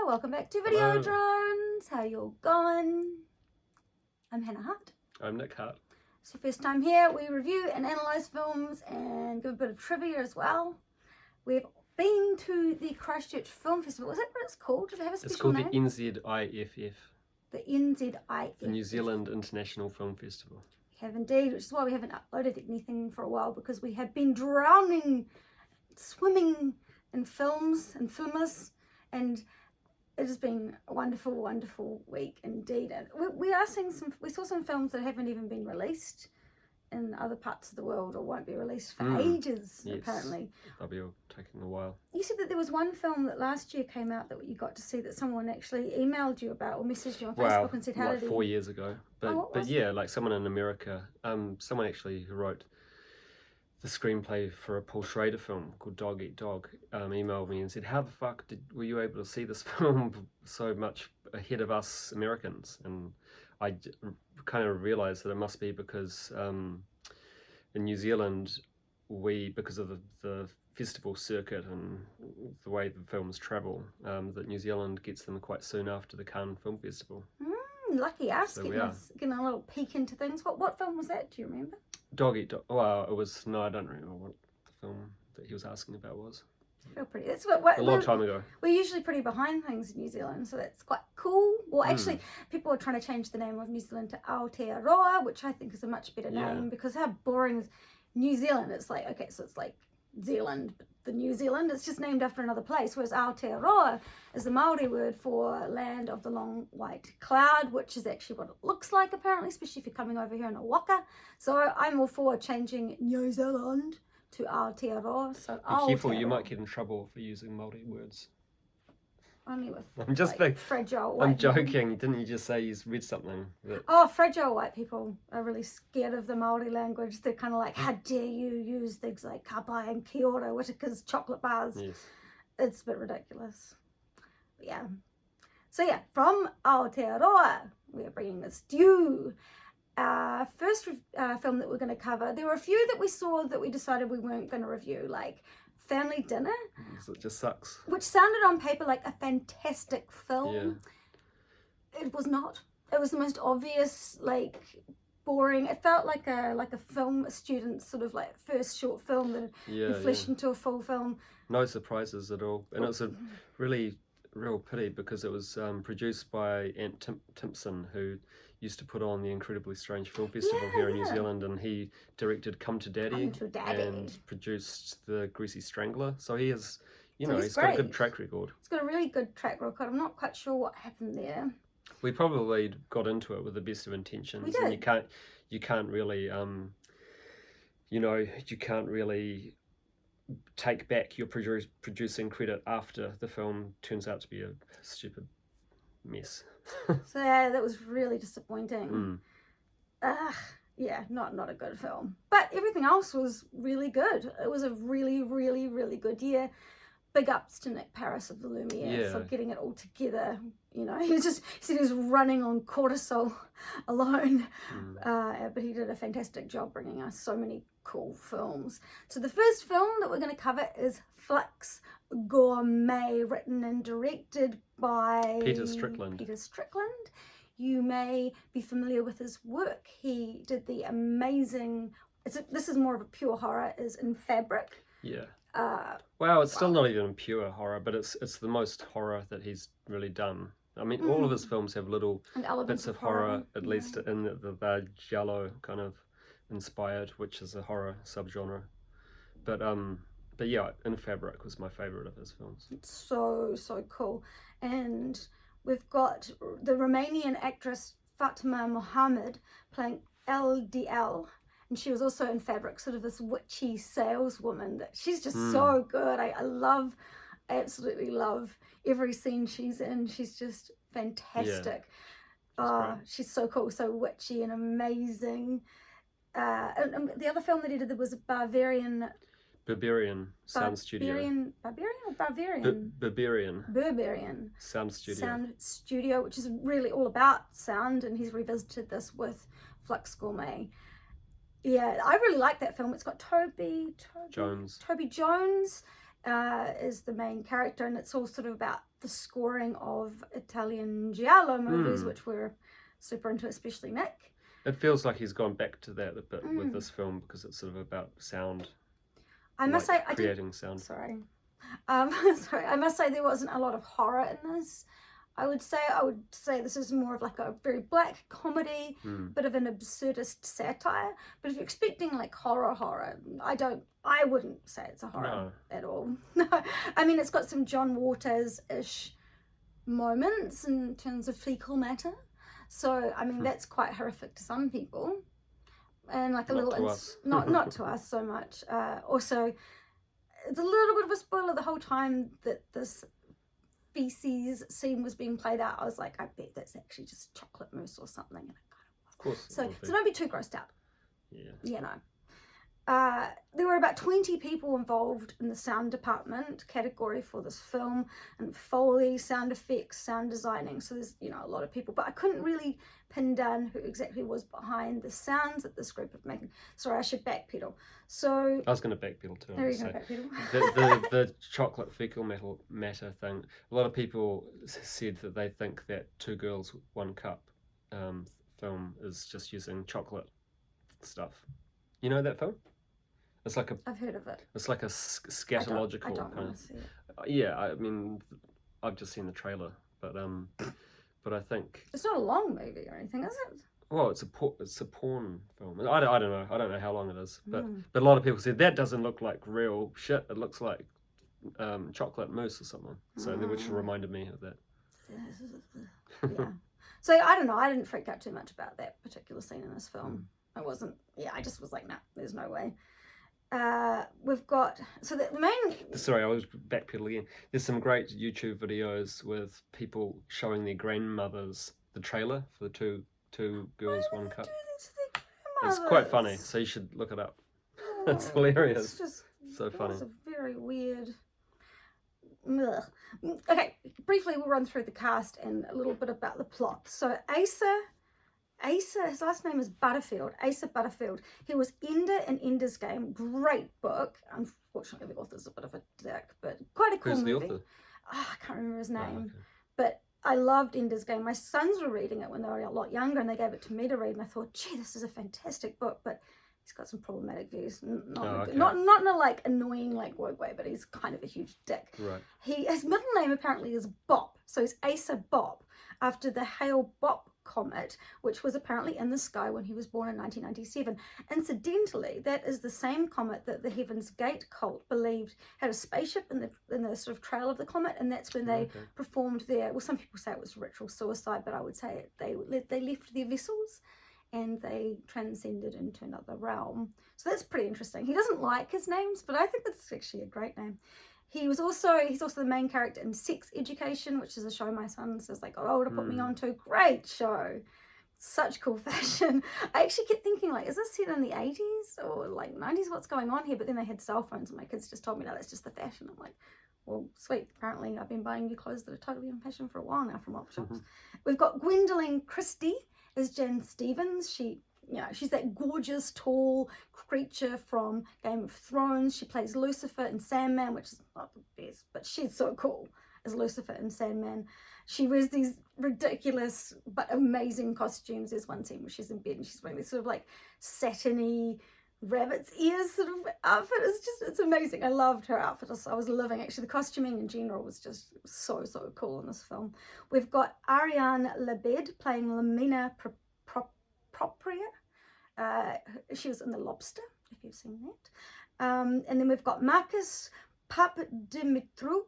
welcome back to Hello. Video Drones. How you all going? I'm Hannah Hart. I'm Nick Hart. It's your first time here. We review and analyse films and give a bit of trivia as well. We've been to the Christchurch Film Festival. Is that what it's called? Does it have a special name? It's called the NZIFF. The NZIFF. The New Zealand International Film Festival. We have indeed, which is why we haven't uploaded anything for a while, because we have been drowning, swimming in films and filmers, and it has been a wonderful, wonderful week indeed. And we saw some films that haven't even been released in other parts of the world or won't be released for ages, yes. Apparently. They'll be taking a while. You said that there was one film that last year came out that you got to see that someone actually emailed you about or messaged you on Facebook and said, how did 4 years ago. But yeah, like someone in America, someone actually who wrote the screenplay for a Paul Schrader film called Dog Eat Dog, emailed me and said, how the fuck were you able to see this film so much ahead of us Americans? And I kind of realised that it must be because in New Zealand, because of the festival circuit and the way the films travel, that New Zealand gets them quite soon after the Cannes Film Festival. Lucky us, So getting a little peek into things. What film was that? Do you remember? Dog Eat Dog. Well, I don't remember what the film that he was asking about was. I feel pretty. That's what a long time ago. We're usually pretty behind things in New Zealand, so that's quite cool. Well, actually, people are trying to change the name of New Zealand to Aotearoa, which I think is a much better name, because how boring is New Zealand? It's like, okay, so it's like Zealand, but the New Zealand, it's just named after another place, whereas Aotearoa is the Māori word for land of the long white cloud, which is actually what it looks like apparently, especially if you're coming over here in a waka. So I'm all for changing New Zealand to Aotearoa. So be careful, you might get in trouble for using Māori words. Only with I'm just fragile white I'm joking. Didn't you just say you read something? Fragile white people are really scared of the Māori language. They're kind of like, how dare you use things like kapai and kia ora, Whittaker's chocolate bars. Yes. It's a bit ridiculous. But yeah. So yeah, from Aotearoa, we're bringing this to you. First film that we're going to cover, there were a few that we saw that we decided we weren't going to review, like Family Dinner. So it just sucks. Which sounded on paper like a fantastic film. Yeah. It was not. It was the most obvious, like, boring. It felt like a film student's sort of like first short film that fleshed into a full film. No surprises at all. And it was a real pity because it was produced by Ant Timpson, who used to put on the Incredibly Strange Film Festival here in New Zealand, and he directed Come to Daddy and produced The Greasy Strangler. So he is, he's got a good track record. He's got a really good track record. I'm not quite sure what happened there. We probably got into it with the best of intentions. We did. And you can't really take back your producing credit after the film turns out to be a stupid mess. So yeah, that was really disappointing. Yeah, not a good film. But everything else was really good. It was a really, really, really good year. Big ups to Nick Paris of the Lumiere for getting it all together. He said he was running on cortisol alone. But he did a fantastic job bringing us so many cool films. So the first film that we're going to cover is Flux, Gourmet, written and directed by Peter Strickland. You may be familiar with his work. He did the amazing, this is more of a pure horror, is In Fabric. Yeah. It's still not even pure horror, but it's the most horror that he's really done. I mean, all of his films have little bits of horror, at least in the giallo kind of inspired, which is a horror subgenre. But yeah, In Fabric was my favourite of his films. It's so cool. And we've got the Romanian actress Fatima Mohamed playing LDL. And she was also in Fabric, sort of this witchy saleswoman. That she's just so good. I absolutely love every scene she's in. She's just fantastic. She's so cool, so witchy and amazing. And the other film that he did was Barbarian Sound Studio. Barbarian Sound Studio, which is really all about sound, and he's revisited this with Flux Gourmet. Yeah, I really like that film. It's got Toby Jones is the main character, and it's all sort of about the scoring of Italian giallo movies, which we're super into, especially Nick. It feels like he's gone back to that a bit with this film, because it's sort of about sound. I must say, creating sound. Sorry. Sorry, I must say there wasn't a lot of horror in this. I would say this is more of like a very black comedy, bit of an absurdist satire. But if you're expecting like horror, I wouldn't say it's a horror at all. No, I mean, it's got some John Waters-ish moments in terms of fecal matter. So I mean, that's quite horrific to some people, and like not to us. not to us so much. Also, it's a little bit of a spoiler the whole time that this feces scene was being played out. I was like, I bet that's actually just chocolate mousse or something. And it kind of was. Of course. So don't be too grossed out. Yeah. You know. There were about 20 people involved in the sound department category for this film, and Foley, sound effects, sound designing. So there's, you know, a lot of people, but I couldn't really pin down who exactly was behind the sounds that this group of making. Sorry, I should backpedal. So I was going to backpedal too. There you go, backpedal. The chocolate fecal matter thing. A lot of people said that they think that Two Girls, One Cup film is just using chocolate stuff. You know that film? It's like I've heard of it. It's like a scatological I don't kind want of. to see it. Yeah, I mean, I've just seen the trailer, but I think it's not a long movie or anything, is it? Well, it's a porn film. I don't know. I don't know how long it is, but a lot of people said that doesn't look like real shit. It looks like chocolate mousse or something. So which reminded me of that. Yeah. So I don't know. I didn't freak out too much about that particular scene in this film. I wasn't. Yeah, I just was like, nah, there's no way. We've got the main. Sorry, I was backpedaling again. There's some great YouTube videos with people showing their grandmothers the trailer for the Two Girls, One Cup. It's quite funny, so you should look it up. It's hilarious. It's just so funny. It's a very weird. Ugh. Okay, briefly we'll run through the cast and a little bit about the plot. So Asa, his last name is Butterfield. Asa Butterfield. He was Ender in Ender's Game. Great book. Unfortunately, the author's a bit of a dick, but quite a cool movie. Who's the author? Oh, I can't remember his name. Oh, okay. But I loved Ender's Game. My sons were reading it when they were a lot younger, and they gave it to me to read, and I thought, gee, this is a fantastic book, but he's got some problematic views. Not in a like annoying like woke way, but he's kind of a huge dick. Right. His middle name apparently is Bop, so he's Asa Bop, after the Hale-Bopp comet, which was apparently in the sky when he was born in 1997. Incidentally, that is the same comet that the Heaven's Gate cult believed had a spaceship in the sort of trail of the comet, and that's when they performed their, well, some people say it was ritual suicide, but I would say they left their vessels and they transcended into another realm. So that's pretty interesting. He doesn't like his names, but I think that's actually a great name. He's also the main character in Sex Education, which is a show my sons, as they got older, put me on to. Great show. Such cool fashion. I actually kept thinking, like, is this set in the 80s or like 90s? What's going on here? But then they had cell phones and my kids just told me, no, that's just the fashion. I'm like, well, sweet. Apparently I've been buying new clothes that are totally in fashion for a while now from op shops. We've got Gwendolyn Christie as Jan Stevens. She's that gorgeous, tall creature from Game of Thrones. She plays Lucifer in Sandman, which is not the best, but she's so cool as Lucifer in Sandman. She wears these ridiculous but amazing costumes. There's one scene where she's in bed and she's wearing this sort of like satiny rabbit's ears sort of outfit. It's amazing. I loved her outfit. I was living. Actually, the costuming in general was just so cool in this film. We've got Ariane Labed playing Lamina Propria. She was in The Lobster, if you've seen that. And then we've got Marcus Papadimitrou.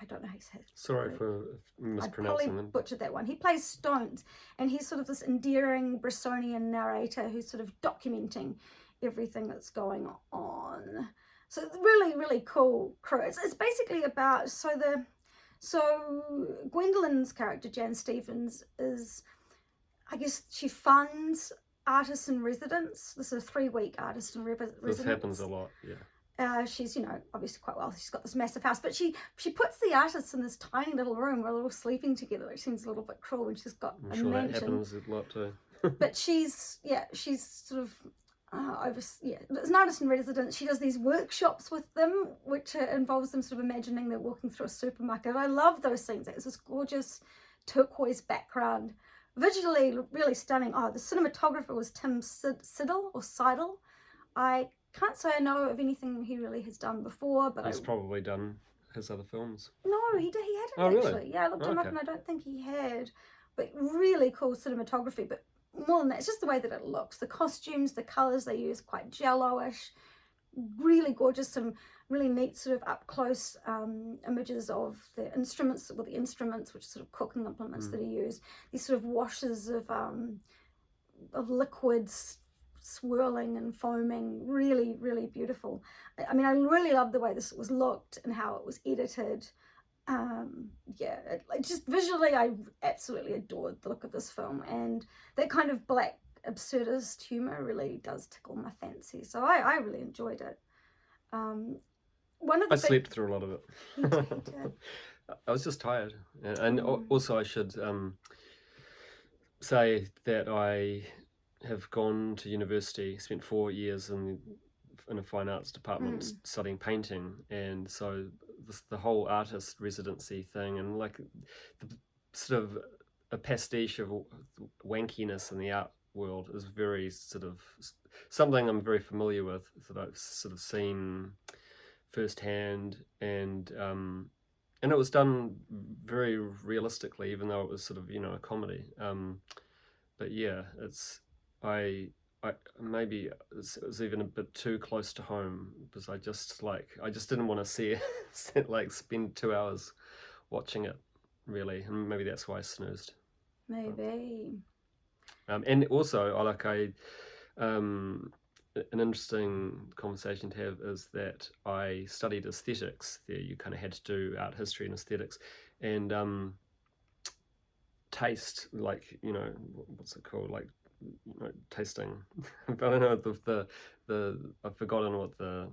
I don't know how he says it. Sorry for mispronouncing I probably butchered that one. He plays Stones, and he's sort of this endearing Brissonian narrator who's sort of documenting everything that's going on. So it's really cool crew. It's basically about Gwendolyn's character, Jan Stevens, is, I guess, she funds artists in residence. This is a 3-week artist in residence. This happens a lot, yeah. She's, obviously quite wealthy. She's got this massive house, but she puts the artists in this tiny little room where they're all sleeping together, which seems a little bit cruel, and she's got I'm sure mansion. that happens a lot too. But she's sort of It's an artist in residence. She does these workshops with them, which involves them sort of imagining they're walking through a supermarket. I love those scenes. It's this gorgeous turquoise background, visually really stunning. Oh, the cinematographer was Tim Seidel. I can't say I know of anything he really has done before, but he's probably done his other films. No, he hadn't really? actually. Yeah, I looked him up and I don't think he had. But really cool cinematography. But more than that, it's just the way that it looks. The costumes, the colours they use, quite jello-ish. Really gorgeous, some really neat sort of up-close images of the instruments, which are sort of cooking implements that are used. These sort of washes of liquids swirling and foaming, really, really beautiful. I mean, I really love the way this was looked and how it was edited. Just visually, I absolutely adored the look of this film, and that kind of black absurdist humor really does tickle my fancy. So I really enjoyed it. I slept through a lot of it. He did. I was just tired, and also I should say that I have gone to university, spent 4 years in a fine arts department studying painting, and so the whole artist residency thing, and like the sort of a pastiche of wankiness in the art world is very sort of something I'm very familiar with, that I've sort of seen firsthand, and it was done very realistically, even though it was sort of, you know, a comedy. But yeah, I maybe it was even a bit too close to home, because I just didn't want to see it, like spend 2 hours watching it, really, and maybe that's why I snoozed. Maybe. And also, an interesting conversation to have is that I studied aesthetics there. You kind of had to do art history and aesthetics, and taste, like, you know, what's it called, like, you know, tasting. But I don't know the I've forgotten what the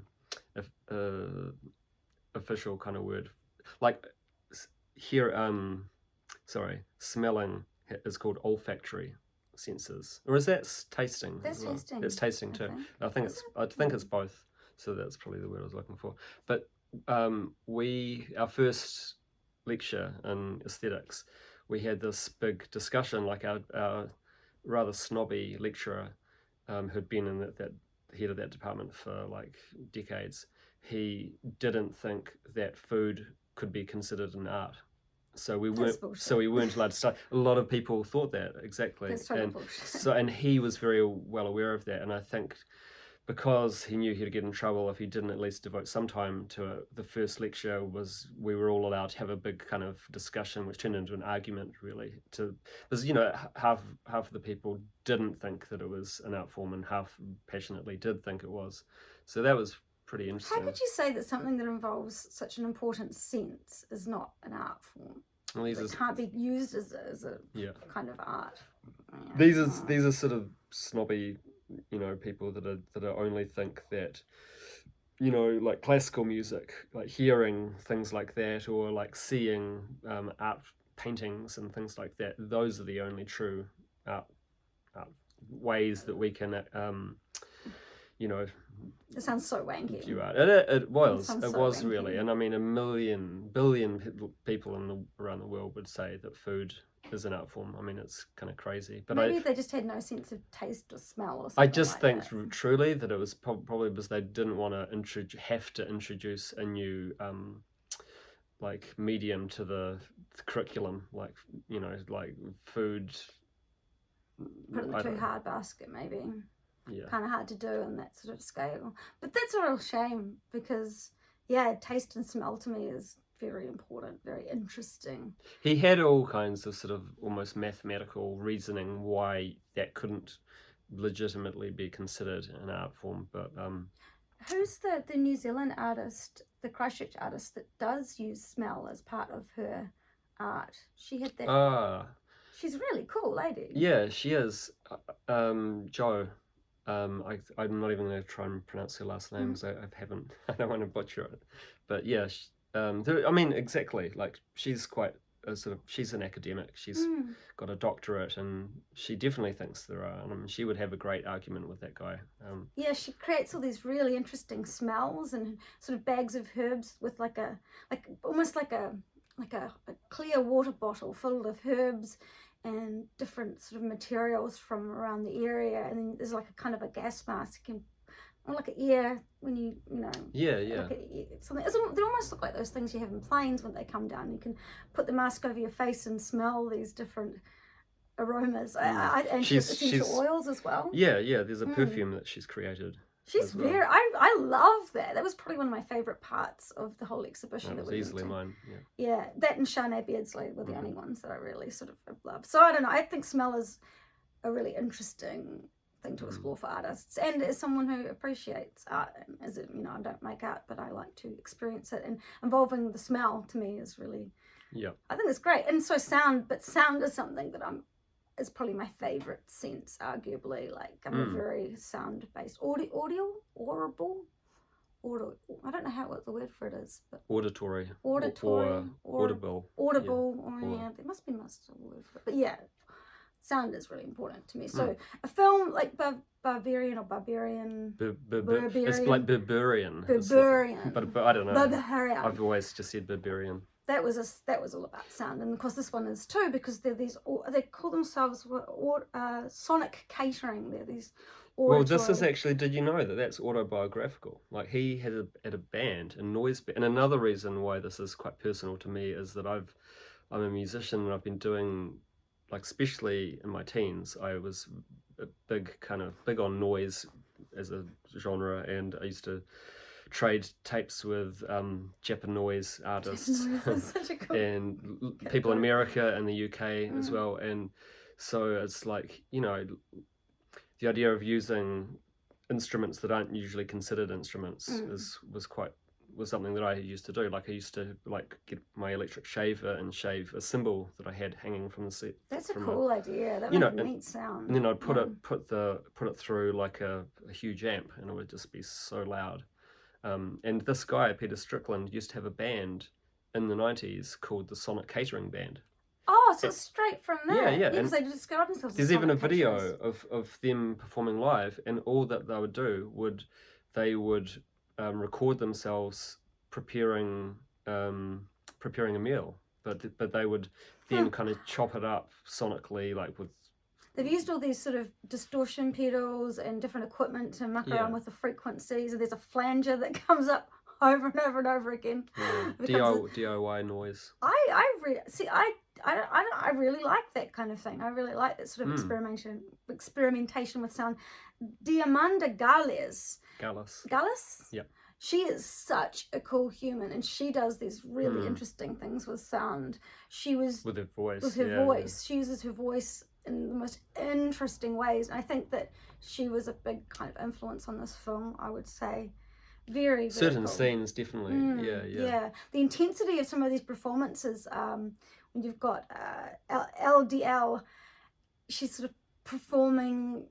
official kind of word, like here. Smelling is called olfactory senses, or is that tasting? That's tasting. It's tasting too. I think it's both. So that's probably the word I was looking for. But our first lecture in aesthetics, we had this big discussion. Like our rather snobby lecturer, who'd been in that head of that department for like decades, he didn't think that food could be considered an art. So we weren't allowed to study. A lot of people thought that, exactly. That's totally bullshit. And he was very well aware of that, and I think because he knew he'd get in trouble if he didn't at least devote some time to it, the first lecture we were all allowed to have a big kind of discussion, which turned into an argument, really, because, you know, half of the people didn't think that it was an art form and half passionately did think it was. So that was pretty interesting. How could you say that something that involves such an important sense is not an art form? Well, it can't be used as a kind of art. These are sort of snobby, you know, people that only think that, you know, like classical music, like hearing things like that, or like seeing art paintings and things like that. Those are the only true art ways that we can, you know. It sounds so wanky. It was wanky. Really, and I mean, billion people around the world would say that food is an art form. I mean, it's kind of crazy. But maybe they just had no sense of taste or smell or something. I just think truly that it was probably because they didn't want to have to introduce a new like medium to the curriculum, like, you know, like food. Put it in the too hard basket, maybe. Yeah. Kind of hard to do on that sort of scale. But that's a real shame, because, yeah, taste and smell to me is very important, very interesting. He had all kinds of sort of almost mathematical reasoning why that couldn't legitimately be considered an art form. But who's the New Zealand artist, the Christchurch artist, that does use smell as part of her art? She had that. She's a really cool lady. Yeah, she is. Jo. I'm not even going to try and pronounce her last name, because I don't want to butcher it. But yeah, I mean, exactly. Like, she's quite she's an academic. She's got a doctorate, and she definitely thinks there are. And she would have a great argument with that guy. Yeah, she creates all these really interesting smells and sort of bags of herbs with almost like a clear water bottle full of herbs and different sort of materials from around the area, and then there's like a kind of a gas mask or like an ear when you know. Yeah. Like something. They almost look like those things you have in planes when they come down. You can put the mask over your face and smell these different aromas. And she's essential oils as well. Yeah. There's a perfume that she's created. She's very. I love that. That was probably one of my favourite parts of the whole exhibition. That was easily mine. Yeah, that and Shanae Beardsley were the only ones that I really sort of loved. So I don't know. I think smell is a really interesting thing to explore for artists, and as someone who appreciates art, as it, I don't make art, but I like to experience it, and involving the smell to me is really. Yeah. I think it's great, and so sound is something that is probably my favorite sense, arguably. Like I'm a very sound-based, audible. I don't know what the word for it is, but auditory, audible. Yeah. There must be a word for it, but yeah, sound is really important to me. So a film like Barbarian. It's like Berberian. But I don't know. Barbarian. I've always just said Berberian. That was all about sound, and of course this one is too, because they're they call themselves sonic catering. They're these. Well, this is actually. Did you know that that's autobiographical? Like he had a band, a noise band, and another reason why this is quite personal to me is that I'm a musician, and I've been doing, like, especially in my teens, I was big on noise as a genre, and I used to trade tapes with Japanese artists and people in America and the UK as well, and so it's like, the idea of using instruments that aren't usually considered instruments was something that I used to do. Like I used to get my electric shaver and shave a cymbal that I had hanging from the set. That's a cool idea. That makes a neat sound. And then I'd put it through like a huge amp, and it would just be so loud. And this guy, Peter Strickland, used to have a band in the 90s called the Sonic Catering Band. Oh, so straight from there. Yeah. Because they describe themselves. There's even a video of them performing live, and all that they would do they would record themselves preparing a meal, but they would then kind of chop it up sonically, like with. They've used all these sort of distortion pedals and different equipment to muck around with the frequencies, and there's a flanger that comes up over and over and over again. Yeah. DIY noise. I really like that kind of thing. I really like that sort of experimentation with sound. Diamanda Gallus. Yeah. She is such a cool human, and she does these really interesting things with sound. With her voice. She uses her voice in the most interesting ways, and I think that she was a big kind of influence on this film, I would say. Very, very certain cool. Scenes, definitely. Yeah. The intensity of some of these performances, when you've got LDL, she's sort of performing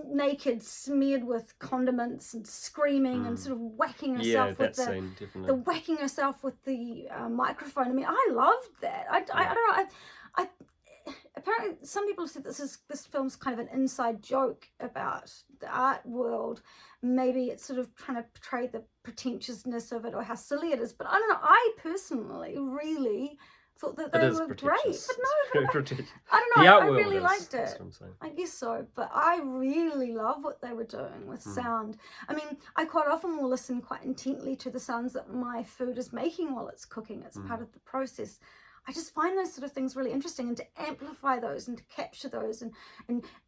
naked, smeared with condiments and screaming and sort of whacking herself with whacking herself with the microphone. I mean, I loved that. I don't know. I apparently some people have said this film's kind of an inside joke about the art world. Maybe it's sort of trying to portray the pretentiousness of it or how silly it is. But I don't know. I personally really thought that they were great. But no, I don't know. I really liked it. I guess so. But I really love what they were doing with sound. I mean, I quite often will listen quite intently to the sounds that my food is making while it's cooking. It's part of the process. I just find those sort of things really interesting, and to amplify those and to capture those and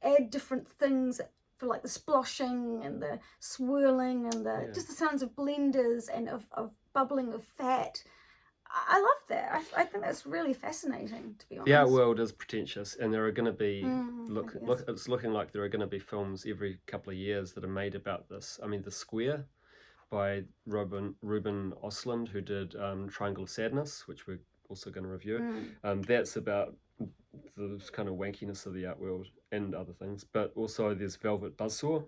add different things for like the sploshing and the swirling and just the sounds of blenders and of bubbling of fat. I love that. I think that's really fascinating, to be honest. The art world is pretentious, and there are going to be it's looking like there are going to be films every couple of years that are made about this. I mean, The Square by Ruben Östlund, who did Triangle of Sadness, which we're also going to review. That's about the kind of wankiness of the art world and other things. But also there's Velvet Buzzsaw,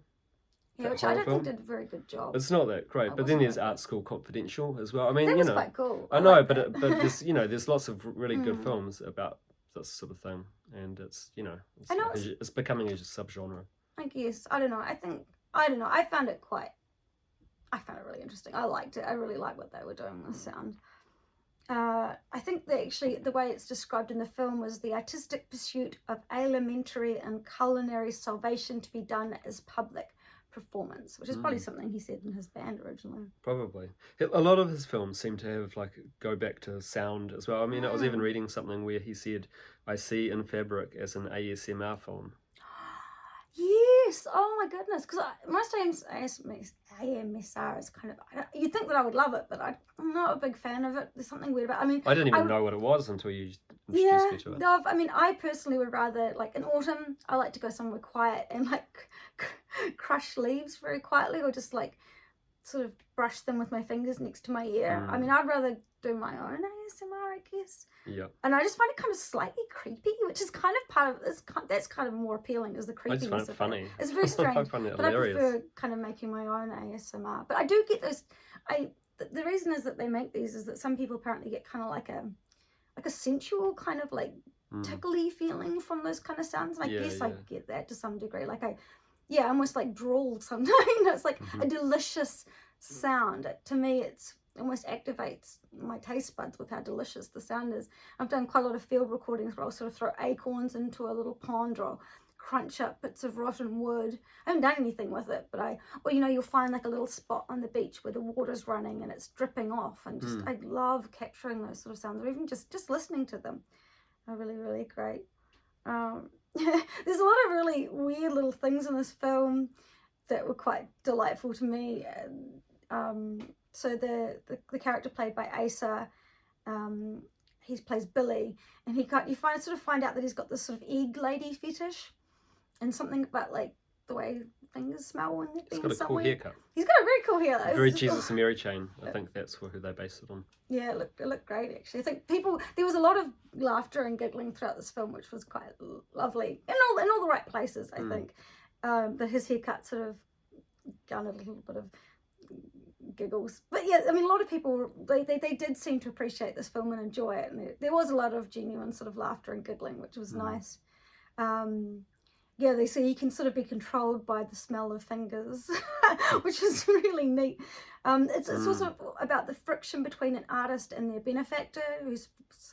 Yeah, which I don't think did a very good job. It's not that great, but then there's Art School Confidential as well. I mean, that was quite cool. I know, but there's there's lots of really good films about this sort of thing, and it's it's becoming a subgenre. I guess I don't know. I found it really interesting. I liked it. I really liked what they were doing with sound. I think that actually the way it's described in the film was the artistic pursuit of alimentary and culinary salvation to be done as public performance, which is probably something he said in his band originally. Probably. A lot of his films seem to have go back to sound as well. I mean, I was even reading something where he said, "I see In Fabric as an ASMR film." Yes, oh my goodness, because most times AMSR is kind of, you'd think that I would love it, but I'm not a big fan of it. There's something weird about it. I mean, I didn't even know what it was until you introduced me to it. No, I mean, I personally would rather, in autumn, I like to go somewhere quiet and crush leaves very quietly, or just sort of brush them with my fingers next to my ear. I mean, I'd rather do my own ASMR, I guess. Yeah. And I just find it kind of slightly creepy, which is kind of part of that's kind of more appealing, is the creepiness. I just find it funny. It's very strange. I find it but hilarious. I prefer kind of making my own ASMR. But I do get those. The reason is that they make these is that some people apparently get kind of like a sensual kind of tickly feeling from those kind of sounds. And I guess I get that to some degree. Almost like drool sometimes. It's like a delicious sound. To me, it's almost activates my taste buds with how delicious the sound is. I've done quite a lot of field recordings where I'll sort of throw acorns into a little pond, or crunch up bits of rotten wood. I haven't done anything with it, but you'll find a little spot on the beach where the water's running and it's dripping off, and just I love capturing those sort of sounds, or even just listening to them. They're really, really great. There's a lot of really weird little things in this film that were quite delightful to me. So the character played by Asa, he plays Billy, and you find out that he's got this sort of egg lady fetish, and something about the way things smell when they're being somewhere. He's got a cool haircut. He's got a very cool hair. Very Jesus and Mary chain. I think that's who they based it on. Yeah, it looked great actually. I think there was a lot of laughter and giggling throughout this film, which was quite lovely in all the right places. I think that his haircut sort of garnered a little bit of giggles, but yeah, I mean, a lot of people they did seem to appreciate this film and enjoy it, and there was a lot of genuine sort of laughter and giggling, which was nice. They say you can sort of be controlled by the smell of fingers, which is really neat. It's also about the friction between an artist and their benefactor, who's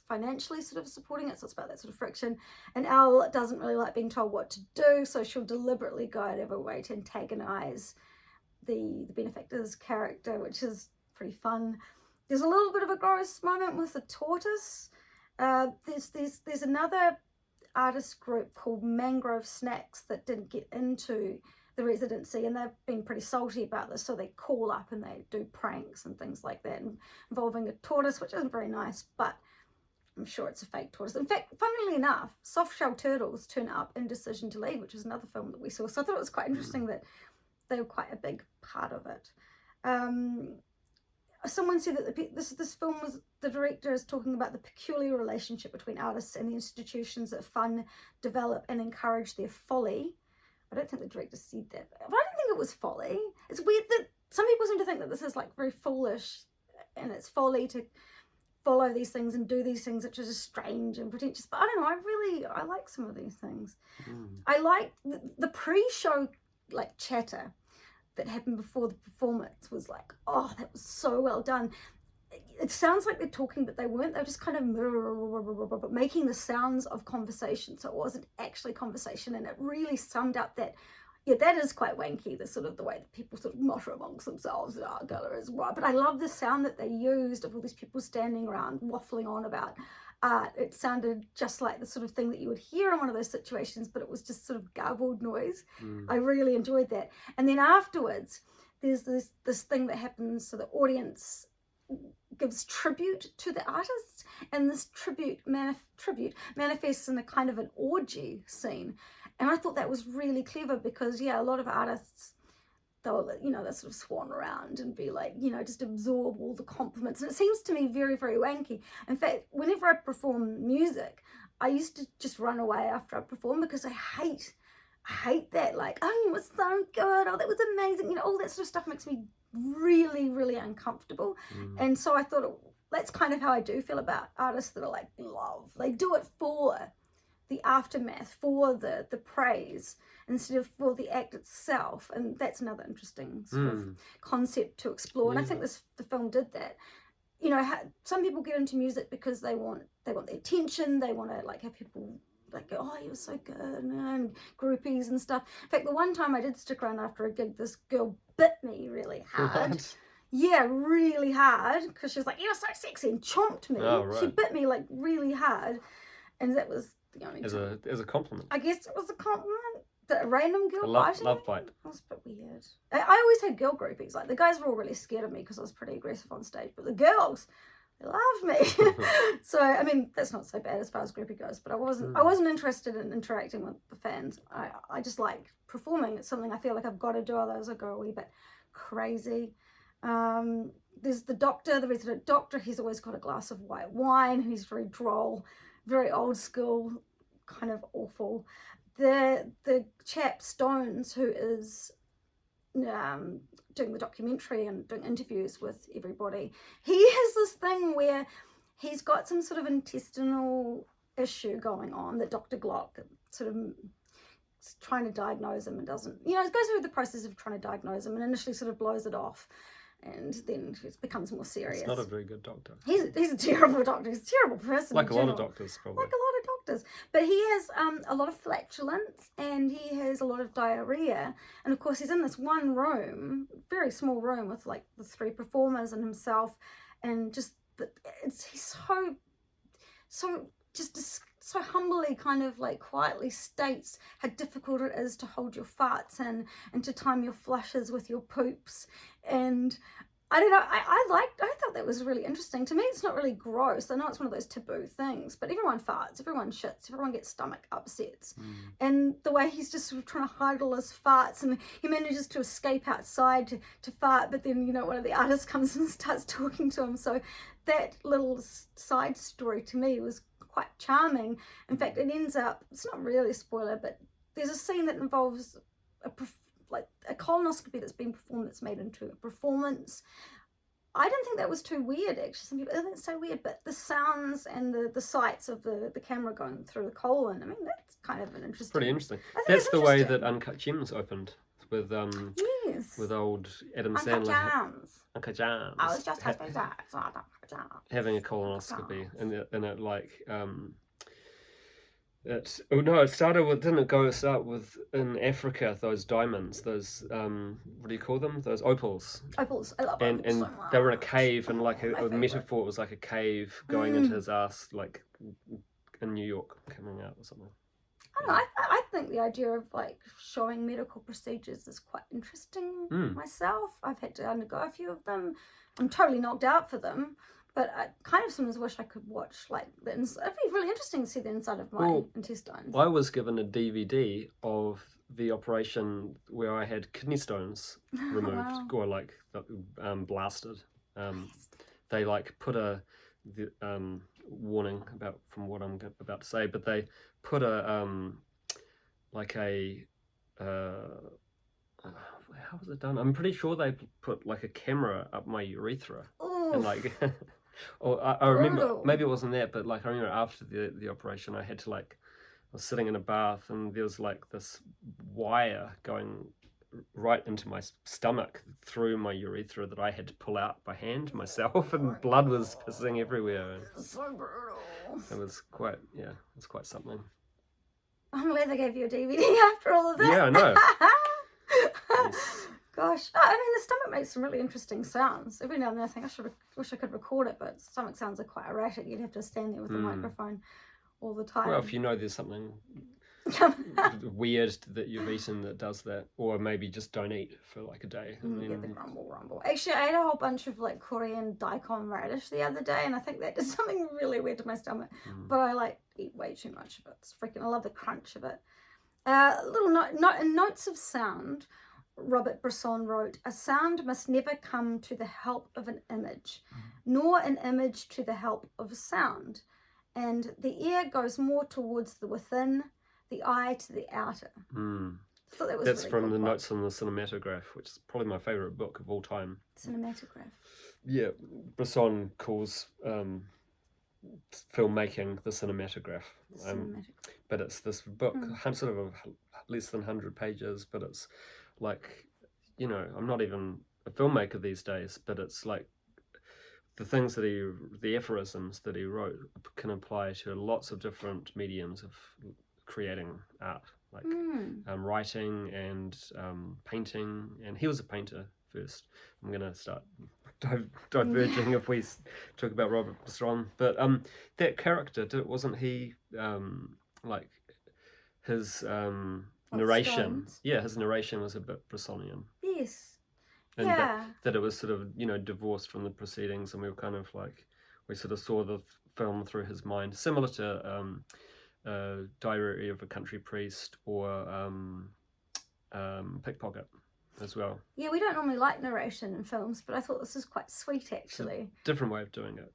financially sort of supporting it. So it's about that sort of friction. And Elle doesn't really like being told what to do, so she'll deliberately go out of her way to antagonize the benefactor's character, which is pretty fun. There's a little bit of a gross moment with the tortoise. There's another artist group called Mangrove Snacks that didn't get into the residency, and they've been pretty salty about this, so they call up and they do pranks and things like that involving a tortoise, which isn't very nice, but I'm sure it's a fake tortoise. In fact, funnily enough, soft shell turtles turn up in Decision to Leave, which is another film that we saw, so I thought it was quite interesting that they were quite a big part of it. Someone said that this film was, the director is talking about the peculiar relationship between artists and the institutions that fund, develop and encourage their folly. I don't think the director said that, but I don't think it was folly. It's weird that some people seem to think that this is very foolish, and it's folly to follow these things and do these things which are just strange and pretentious, but I don't know, I like some of these things. I like the pre-show chatter that happened before the performance was oh, that was so well done. It sounds like they're talking, but they weren't. They were just kind of making the sounds of conversation, so it wasn't actually conversation, and it really summed up that, that is quite wanky, the sort of the way that people sort of mutter amongst themselves in art galleries, right? But I love the sound that they used of all these people standing around waffling on about art. It sounded just like the sort of thing that you would hear in one of those situations, but it was just sort of garbled noise. I really enjoyed that. And then afterwards, there's this thing that happens, so the audience gives tribute to the artists, and this tribute manifests in a kind of an orgy scene. And I thought that was really clever because, a lot of artists, they'll sort of swan around and be just absorb all the compliments. And it seems to me very, very wanky. In fact, whenever I perform music, I used to just run away after I perform because I hate I hate that. Like, oh, it was so good. Oh, that was amazing. You know, all that sort of stuff makes me really, really uncomfortable. And so I thought that's kind of how I do feel about artists that are like love. They do it for the aftermath, for the praise, instead of for the act itself. And that's another interesting sort of concept to explore. And I think the film did that. You know, some people get into music because they want the attention. They want to like have people like go, oh, you were so good, and groupies and stuff. In fact, the one time I did stick around after a gig, this girl bit me really hard. What? Yeah, really hard, because she was like, you're so sexy, and chomped me. Oh, right. She bit me like really hard, and that was the only time. As a compliment. I guess it was a compliment. A random girl biting love me? bite. That was a bit weird. I always had girl groupies. Like, the guys were all really scared of me because I was pretty aggressive on stage, but the girls, they loved me. So I mean, that's not so bad as far as groupie goes, but I wasn't interested in interacting with the fans. I just like performing. It's something I feel like I've got to do, otherwise I go a wee bit crazy. There's the doctor, the resident doctor. He's always got a glass of white wine, and he's very droll, very old school, kind of awful. The chap Stones, who is doing the documentary and doing interviews with everybody, he has this thing where he's got some sort of intestinal issue going on that Dr. Glock sort of is trying to diagnose him and doesn't, you know, it goes through the process of trying to diagnose him and initially sort of blows it off, and then it becomes more serious. He's not a very good doctor. He's a terrible doctor. He's a terrible person. Like a lot of doctors, probably. Like a lot of doctors. But he has a lot of flatulence, and he has a lot of diarrhea. And of course, he's in this one room, very small room, with like the 3 performers and himself, and just he's so humbly kind of like quietly states how difficult it is to hold your farts and to time your flushes with your poops. And I don't know, I thought that was really interesting. To me, it's not really gross. I know it's one of those taboo things, but everyone farts, everyone shits, everyone gets stomach upsets. And the way he's just sort of trying to hide all his farts, and he manages to escape outside to fart, but then, you know, one of the artists comes and starts talking to him. So that little side story to me was quite charming. In fact, it ends up, it's not really a spoiler, but there's a scene that involves a colonoscopy that's been performed that's made into a performance. I didn't think that was too weird, actually. Some people think it's so weird, but the sounds and the sights of the camera going through the colon, I mean, that's kind of an interesting. Pretty interesting. That's the way that Uncut Gems opened with yes, with old Adam Uncut Sandler. Gems. Uncut Gems. I was just hoping that. It's not Uncut Gems. Having a colonoscopy, and it like it started with, didn't it start with in Africa, those diamonds, those what do you call them, those opals, I love opals and so much. they were in a cave, and like a metaphor, it was like a cave going into his ass, like in New York, coming out or something. I don't know, I think the idea of like showing medical procedures is quite interesting myself. I've had to undergo a few of them. I'm totally knocked out for them, but I kind of sometimes wish I could watch like the inside. It'd be really interesting to see the inside of my intestines. I was given a DVD of the operation where I had kidney stones removed. Wow. Or like blasted. They like put a warning about from what I'm about to say, but they put a how was it done? I'm pretty sure they put like a camera up my urethra. Oof. And like or I remember, maybe it wasn't that, but like I remember after the operation I had to like, I was sitting in a bath and there was like this wire going right into my stomach through my urethra that I had to pull out by hand myself, and blood was pissing everywhere. So brutal. It was quite something. I'm glad they gave you a DVD after all of that. Yeah, I know. Yes. Gosh, I mean, the stomach makes some really interesting sounds. Every now and then I think I wish I could record it, but stomach sounds are quite erratic. You'd have to stand there with the microphone all the time. Well, if you know there's something weird that you've eaten that does that, or maybe just don't eat for like a day. Get the grumble. Actually, I ate a whole bunch of like Korean daikon radish the other day, and I think that did something really weird to my stomach. But I like eat way too much of it. It's freaking, I love the crunch of it. Little notes of sound. Robert Bresson wrote, "A sound must never come to the help of an image, nor an image to the help of a sound. And the ear goes more towards the within, the eye to the outer. I thought that was That's really from cool the quote. Notes on the Cinematograph, which is probably my favourite book of all time. Cinematograph. Yeah, Bresson calls filmmaking the cinematograph. But it's this book, sort of less than 100 pages, but it's like, you know, I'm not even a filmmaker these days, but it's like the things that the aphorisms that he wrote can apply to lots of different mediums of creating art, like writing and painting. And he was a painter first. I'm going to start diverging if we talk about Robert Bresson. But that character, wasn't he, like, his narration? Stones? Yeah, his narration was a bit Bressonian. Yes. And yeah. that it was sort of, you know, divorced from the proceedings, and we were kind of like, we sort of saw the film through his mind, similar to Diary of a Country Priest or Pickpocket as well. Yeah, we don't normally like narration in films, but I thought this was quite sweet, actually. It's a different way of doing it.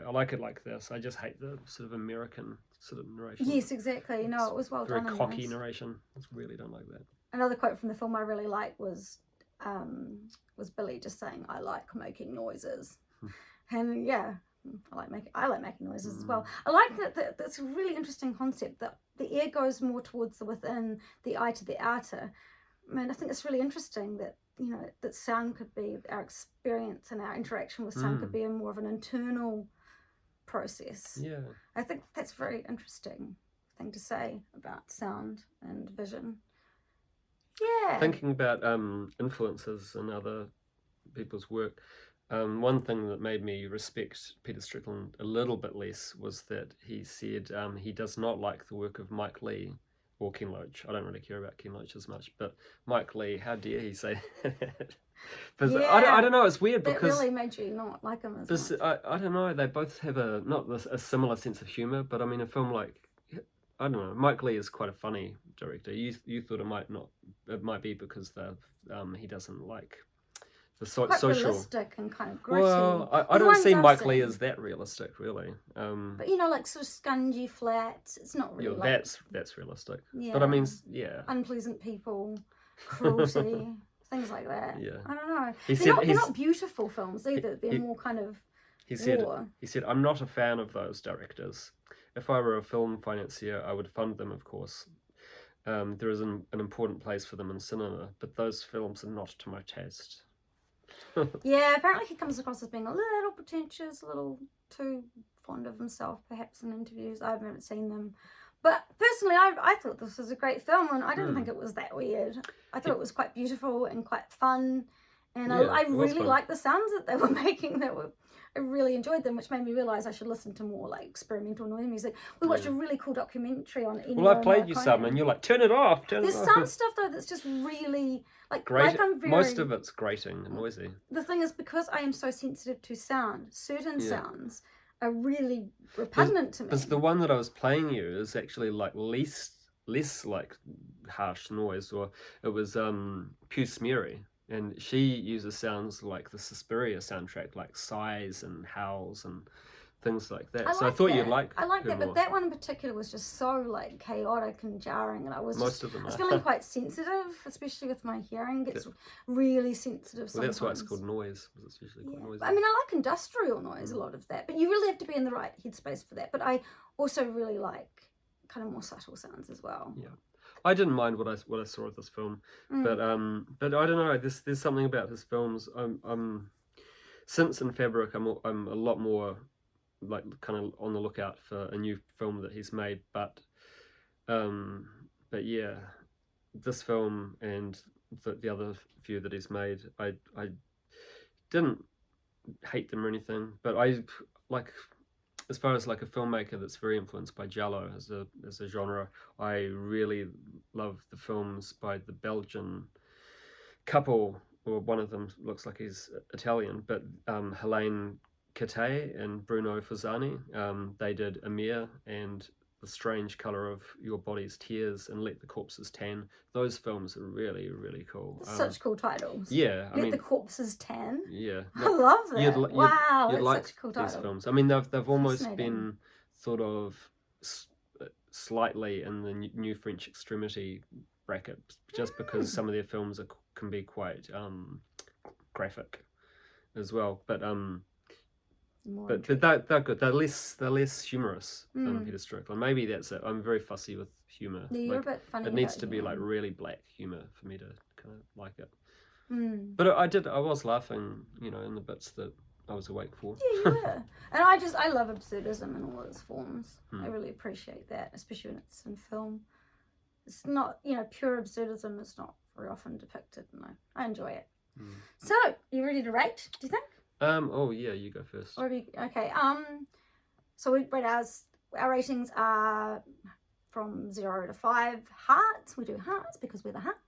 I like it like this. I just hate the sort of American sort of narration. Yes, exactly. No, it was well done. Very cocky narration. I really don't like that. Another quote from the film I really liked was Billy just saying, "I like making noises," and yeah, I like making noises as well. I like that. That's a really interesting concept that the ear goes more towards the within, the eye to the outer. I mean, I think it's really interesting that, you know, that sound could be, our experience and our interaction with sound could be a more of an internal process. Yeah, I think that's a very interesting thing to say about sound and vision. Yeah. Thinking about influences in other people's work, one thing that made me respect Peter Strickland a little bit less was that he said he does not like the work of Mike Leigh or Ken Loach. I don't really care about Ken Loach as much, but Mike Leigh, how dare he say that? But yeah, I don't know, it's weird that because... That really made you not like him as much. I don't know, they both have a similar sense of humour, but I mean, a film like... I don't know. Mike Leigh is quite a funny director. You thought it might be because he doesn't like the social. Realistic and kind of gritty. Well, I don't see Mike Leigh as that realistic, really. But you know, like sort of scungy flats. It's not really. Yeah, like, that's realistic. Yeah. But I mean, yeah. Unpleasant people, cruelty, things like that. Yeah. I don't know. They're not beautiful films either. They're more kind of. He said, "I'm not a fan of those directors. If I were a film financier, I would fund them, of course. There is an important place for them in cinema, but those films are not to my taste." Yeah, apparently he comes across as being a little pretentious, a little too fond of himself, perhaps in interviews. I haven't seen them. But personally, I thought this was a great film, and I didn't think it was that weird. I thought it was quite beautiful and quite fun. And I really liked the sounds that they were making. I really enjoyed them, which made me realise I should listen to more like experimental noise music. We watched a really cool documentary on Ennio Well, I played you some, and you're like, turn it off. There's some stuff though that's just really most of it's grating and noisy. The thing is, because I am so sensitive to sound, certain sounds are really repugnant to me. Because the one that I was playing you is actually like less like harsh noise, or it was Pew Smeary. And she uses sounds like the Suspiria soundtrack, like sighs and howls and things like that. I thought you'd like I like that, more. but that one in particular was just so like chaotic and jarring, and I was feeling quite sensitive, especially with my hearing. It gets really sensitive sometimes. Well, that's why it's called noise, because it's usually quite noisy. I mean, I like industrial noise, a lot of that, but you really have to be in the right headspace for that. But I also really like kind of more subtle sounds as well. Yeah. I didn't mind what I saw of this film, but I don't know. There's something about his films. Since In Fabric, I'm a lot more like kind of on the lookout for a new film that he's made. But yeah, this film and the other few that he's made, I didn't hate them or anything, but I like. As far as like a filmmaker that's very influenced by giallo as a genre, I really love the films by the Belgian couple, or one of them looks like he's Italian, but Helene Catay and Bruno Forzani. They did Amir and The Strange Colour of Your Body's Tears and Let the Corpses Tan. Those films are really, really cool. Such cool titles. Yeah. Let the Corpses Tan. Yeah. I love that. You'd like such a cool title. These films. I mean, they've almost been sort of slightly in the new French extremity bracket, just because some of their films can be quite graphic as well. But they're good. They're less humorous than Peter Strickland. Maybe that's it. I'm very fussy with humor. Yeah, you're a bit funny. It needs to be like really black humor for me to kind of like it. But I was laughing, in the bits that I was awake for. Yeah, you were. And I love absurdism in all its forms. I really appreciate that, especially when it's in film. It's not, pure absurdism is not very often depicted. No, I enjoy it. So, you ready to rate, do you think? Oh yeah, you go first. Okay. So we rate our ratings are from 0 to 5 hearts. We do hearts because we're the hearts.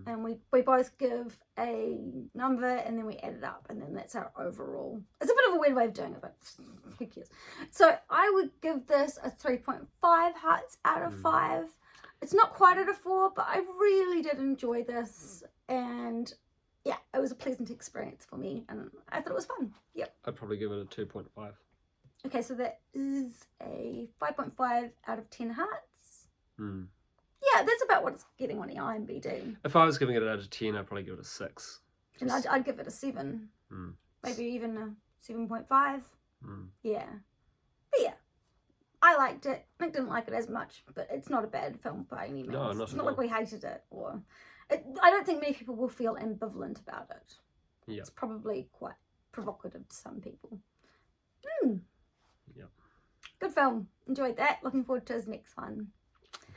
And we both give a number and then we add it up, and then that's our overall. It's a bit of a weird way of doing it, but who cares? So I would give this a 3.5 hearts out of 5. It's not quite at a 4, but I really did enjoy this, and yeah, it was a pleasant experience for me, and I thought it was fun. Yep. I'd probably give it a 2.5. Okay, so that is a 5.5 out of 10 hearts. Yeah, that's about what it's getting on the IMDb. If I was giving it out of 10, I'd probably give it a 6. And I'd give it a 7. Maybe even a 7.5. Yeah. But yeah, I liked it. Nick didn't like it as much, but it's not a bad film by any means. No, not it's at not all. like we hated it. I don't think many people will feel ambivalent about it. Yeah. It's probably quite provocative to some people. Yeah. Good film. Enjoyed that. Looking forward to his next one.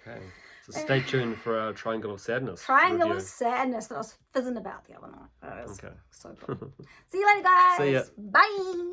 Okay. So stay tuned for our Triangle of Sadness Triangle of review. Sadness that I was fizzing about the other night. That was Okay. so cool. See you later, guys. See ya. Bye.